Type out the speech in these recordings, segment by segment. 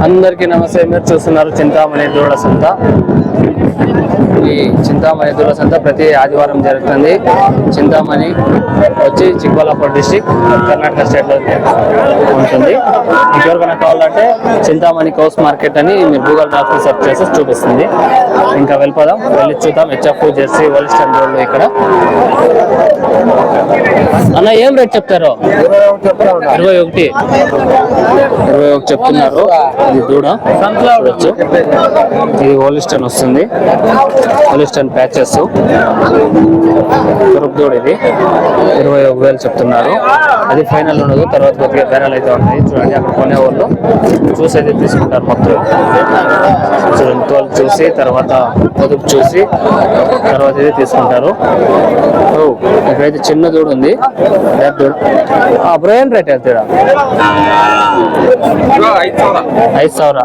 అందరికీ నమస్తే. మీరు చూస్తున్నారు చింతామణి దూడ సంత. ఈ చింతామణి దూడ సంత ప్రతి ఆదివారం జరుగుతుంది. చింతామణి వచ్చి చిక్బల్లాపూర్ డిస్టిక్, కర్ణాటక స్టేట్ లో ఉంటుంది. మీకు ఎవరికైనా కావాలంటే చింతామణి కౌస్ మార్కెట్ అని మీరు గూగుల్ మ్యాప్ లో సెర్చ్ చేసి చూపిస్తుంది. ఇంకా వెళ్ళిపోదాం, వెళ్ళి చూద్దాం. హెచ్ఎఫ్, జెర్సీ, హోల్స్టైన్ దూడలు ఇక్కడ. అన్న ఏం రేట్ చెప్తారు? 21 చెప్తున్నారు. ఇది దూడ చూడొచ్చు. ఇది హోల్స్టైన్ వస్తుంది, హోల్స్టైన్ ప్యాచెస్ తురుపు దూడ. ఇది 21,000 చెప్తున్నారు. అది ఫైనల్ ఉండదు, తర్వాత కొద్దిగా బేరాలు అయితే ఉంటాయి. చూడండి, అక్కడ కొనేవాళ్ళు చూసి అయితే తీసుకుంటారు. మొత్తం చూడండి, తోలు చూసి తర్వాత పొదుపు చూసి తర్వాత అయితే తీసుకుంటారు. ఇక్కడైతే చిన్న దూడ ఉంది. బ్రోయన్ రేట్ వెళ్తాడా? 5,000.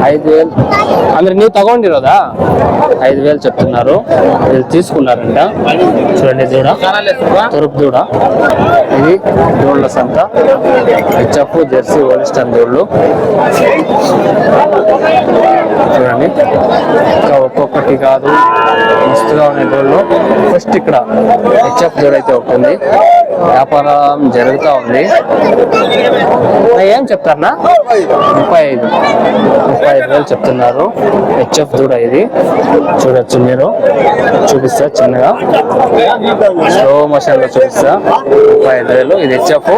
5,000 ಅಂದ್ರೆ ನೀವು ತಗೊಂಡಿರೋದಾ? 5,000 చెప్తున్నారు. వీళ్ళు తీసుకున్నారంట. చూడండి, దూడ తురుపు దూడ. ఇది దూడల సంత. హెచ్ఎఫ్, జెర్సీ, హోల్స్టైన్ దూడలు చూడండి. ఇంకా ఒక్కొక్కటి కాదు, మస్తుగా ఉన్నాయి దూడలు. ఫస్ట్ ఇక్కడ హెచ్ఎఫ్ దూడ అయితే ఉంటుంది. వ్యాపారం జరుగుతూ ఉంది. ఏం చెప్తారన్నా? 35,000 చెప్తున్నారు. హెచ్ఎఫ్ దూడ ఇది చూడొచ్చు. మీరు చూపిస్తా, చిన్నగా స్లో మోషన్ లో చూపిస్తా. 35,000. ఇది హెచ్ఎఫ్.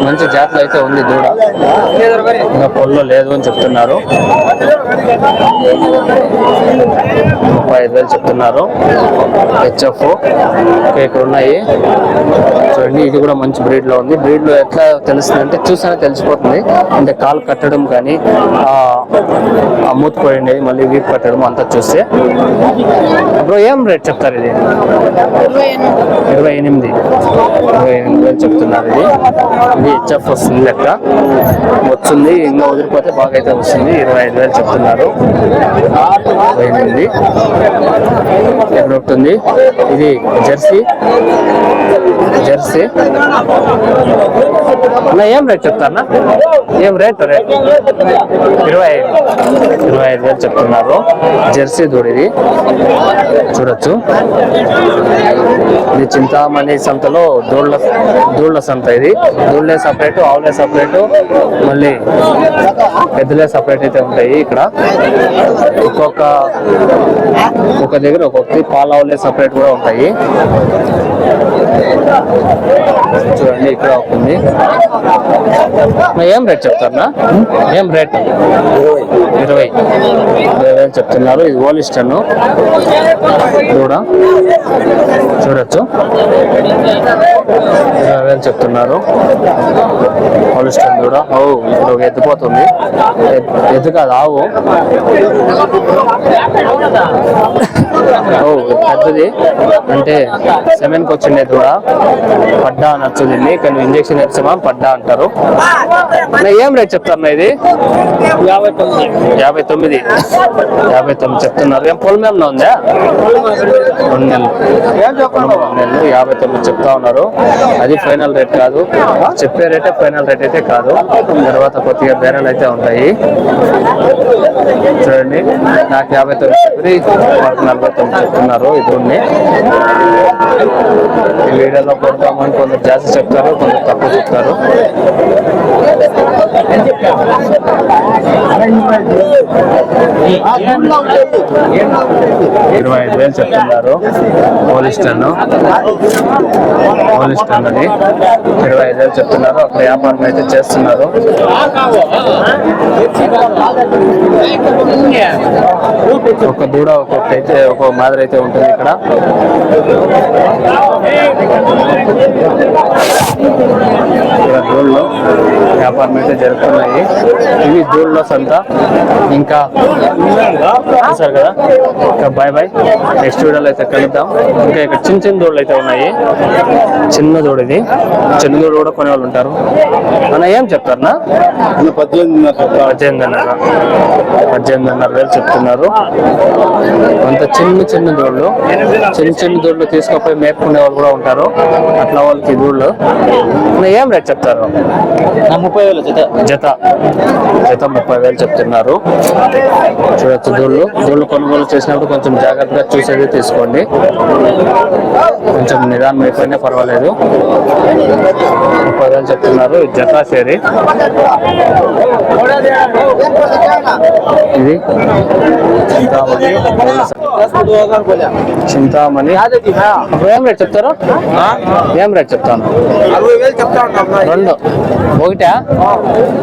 మంచి జాతిలో అయితే ఉంది దూడ. ఇంకా పొల్లో లేదు అని చెప్తున్నారు. 35,000 చెప్తున్నారు. హెచ్ఎఫ్ ఇక్కడ ఉన్నాయి చూడండి. ఇది కూడా మంచి బ్రీడ్ లో ఉంది. బ్రీడ్ లో ఎట్లా తెలుస్తుంది అంటే చూసానే తెలిసిపోతుంది. అంటే కాలు కట్టడం కానీ మూతుకోండి, మళ్ళీ వీపు కట్టడం అంతా చూస్తే. బ్రో ఏం రేట్ చెప్తారు? ఇది 28,000 చెప్తున్నారు. ఇది హెచ్ఎఫ్ వస్తుంది లెక్క వచ్చింది. ఇంకా వదిలిపోతే బాగా అయితే వస్తుంది. 25,000 చెప్తున్నారు. 28 ఎక్కడ ఉంటుంది? ఇది జెర్సీ. అన్న ఏం రేట్ చెప్తారన్నా? ఏం రేట్? 25,000 చెప్తున్నారు. జెర్సీ దూడ ఇది చూడొచ్చు. ఇది చింతామణి సంతలో దూళ్ళ సంత. ఇది దూళ్ళే సపరేట్, ఆవులే సపరేట్, మళ్ళీ పెద్దలే సపరేట్ అయితే ఉంటాయి. ఇక్కడ ఒక్కొక్క దగ్గర ఒక్కొక్కటి పాలావులే సపరేట్ కూడా ఉంటాయి. చూడండి, ఇక్కడ ఉంటుంది. ఏం రేట్ చెప్తారన్నా? ఏం రేట్? 20,000 చెప్తున్నారు. ఇది హోల్స్టైన్ దూడ చూడొచ్చు. 20,000 చెప్తున్నారు. హోల్స్టైన్ దూడ. ఇప్పుడు ఎత్తిపోతుంది. ఎత్తు కాదు, ఆవు. పెద్దది అంటే సెమెన్కి వచ్చిండే దూడ. పడ్డా అనొచ్చు దీన్ని, కానీ ఇంజక్షన్ వేస్తామా పడ్డా అంటారు. ఏం రేట్ చెప్తారు? ఇది 59,000 చెప్తున్నారు. ఏం పొలం ఏమన్నా ఉందా? 2 నెలలు 59,000 చెప్తా ఉన్నారు. అది ఫైనల్ రేట్ కాదు, చెప్పే రేటే ఫైనల్ రేట్ అయితే కాదు. తర్వాత కొద్దిగా బేరాలు అయితే ఉంటాయి. చూడండి, నాకు 59,000 చెప్తున్నారు. ఇద్దరుని ఈ వీడియోలో కొడతామని కొందరు జాస్తి చెప్తారు, కొందరు తక్కువ చెప్తారు. 25,000 చెప్తున్నారు. హోల్స్టైన్ అది 25,000 చెప్తున్నారు. అక్కడ వ్యాపారం అయితే చేస్తున్నారు. ఒక దూడ ఒక్కొక్కటి అయితే ఒక్కొక్క మాదిరి అయితే ఉంటుంది ఇక్కడ. దూడలు వ్యాపారం అయితే జరుగుతున్నాయి. ఇవి దూళ్ళ సంత. ఇంకా చూసారు కదా. ఇంకా బాయ్ బాయ్, నెక్స్ట్ వీడియోలో అయితే కలుద్దాం. ఇంకా ఇక్కడ చిన్న చిన్న దూడలు అయితే ఉన్నాయి. చిన్న దూడ ఇది, చిన్న దూడ కూడా కొనే వాళ్ళు ఉంటారు. అన్న ఏం చెప్తారన్నా? 18,500 చెప్తున్నారు. అంత చిన్న చిన్న దూడలు, చిన్న దూడలు తీసుకుపోయి మేపుకునే వాళ్ళు కూడా ఉంటారు. అట్లా వాళ్ళకి దూడలు ఏం రేట్ చెప్తారు? 30,000 జత 30,000 చెప్తున్నారు. చూడొచ్చు. దూళ్ళు కొనుగోలు చేసినప్పుడు కొంచెం జాగ్రత్తగా చూసేది తీసుకోండి. కొంచెం నిదానం అయిపోయినా పర్వాలేదు. 30,000 చెప్తున్నారు. జత సేరి ఇది చింతామణి. అప్పుడు ఏం రేట్ చెప్తారు? ఏం రేట్ చెప్తాను? 2 ఒకటా?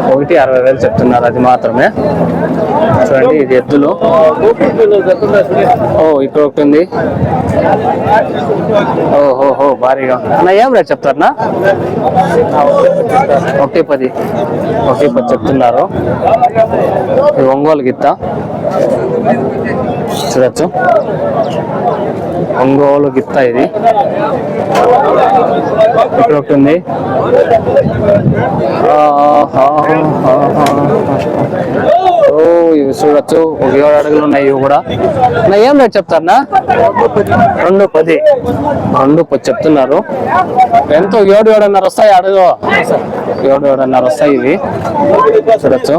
60,000 చెప్తున్నారు. అది మాత్రమే. చూడండి, ఇది ఎద్దులు. ఓ ఇక్కడ ఒకటి ఉంది. ఓహో భారీగా. అన్న ఏం రేట్ చెప్తారన్నా? 110 చెప్తున్నారు. ఇది ఒంగోలు గిత్త. చూడచ్చు, ఒంగోలు గిత్త. ఇది ఇక్కడ ఒకటి ఉంది. ఇవి చూడొచ్చు. ఒక 7 అడుగులు ఉన్నాయి ఇవి కూడా. నా ఏం రేట్ చెప్తారన్నా? 210 చెప్తున్నారు. ఎంతో 7,500 వస్తాయి. అడుగు 7,500 వస్తాయి ఇవి. చూడొచ్చు,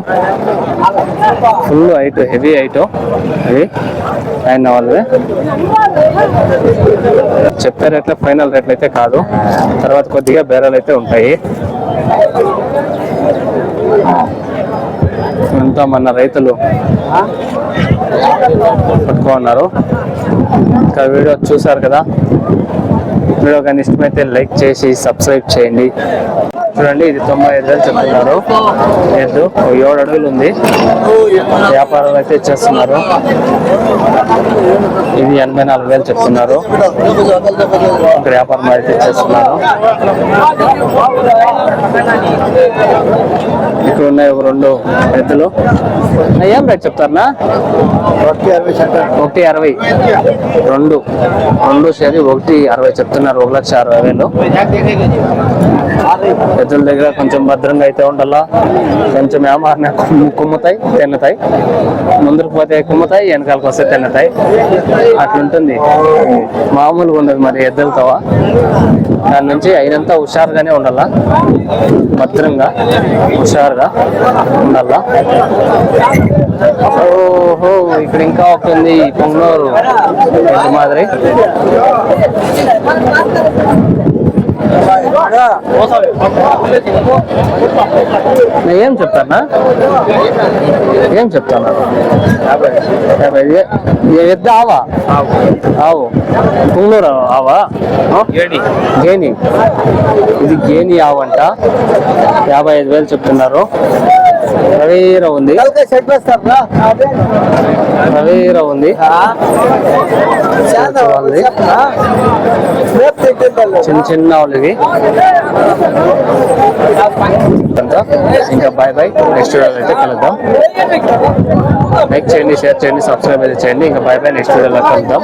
ఫుల్ హైట్, హెవీ హైట్. ఇవి ఆయన వాళ్ళవి. చెప్పే రేట్లే ఫైనల్ రేట్లు అయితే కాదు. తర్వాత కొద్దిగా బేరాలు అయితే ఉంటాయి. ఇంత మన రైతులు పట్టుకున్నారు. ఇంకా వీడియో చూసారు కదా. వీడియో కానీ ఇష్టమైతే లైక్ చేసి సబ్స్క్రైబ్ చేయండి. చూడండి, ఇది 95,000 చెప్తున్నారు. ఎద్దు 7 అడుగులు ఉంది. వ్యాపారాలు అయితే చేస్తున్నారు. ఇది 84,000 చెప్తున్నారు. ఇక్కడ వ్యాపారం అయితే చేస్తున్నారు. ఇక్కడ ఉన్నాయి ఒక 2 ఎద్దులు. ఏం రేట్ చెప్తారన్నా? 160. 2 సరి 160 చెప్తున్నారు. 1,60,000. ఎద్దుల దగ్గర కొంచెం భద్రంగా అయితే ఉండాలా. కొంచెం వ్యాపారం కుమ్ముతాయి, తిన్నుతాయి. ముందుకు పోతే కుమ్ముతాయి, వెనకాలకు వస్తే తిన్నుతాయి. అట్లుంటుంది. మామూలుగా ఉండదు మరి ఎద్దులతో. దాని నుంచి అయినంత హుషారుగానే ఉండాలా. భద్రంగా హుషారుగా ఉండాలా. ఓహో, ఇక్కడ ఇంకా ఒక ఉంది. పొంగనూరు మాదిరి. ఏం చెప్తానా? ఏం చెప్తాను? 50. ఎద్దు ఆవా? ఆవు పుంగనూరు ఆవా? గేని. ఇది గేని ఆవంట. 55,000 చెప్తున్నారు. రవేరా ఉంది. రవేరా ఉంది. చిన్న వాళ్ళవి. ఇంకా బాయ్ బాయ్, నెక్స్ట్ వీడియోలో అయితే కలుద్దాం. లైక్ చేయండి, షేర్ చేయండి, సబ్స్క్రైబ్ అయితే చేయండి. ఇంకా బాయ్ బాయ్, నెక్స్ట్ వీడియోలో కలుద్దాం.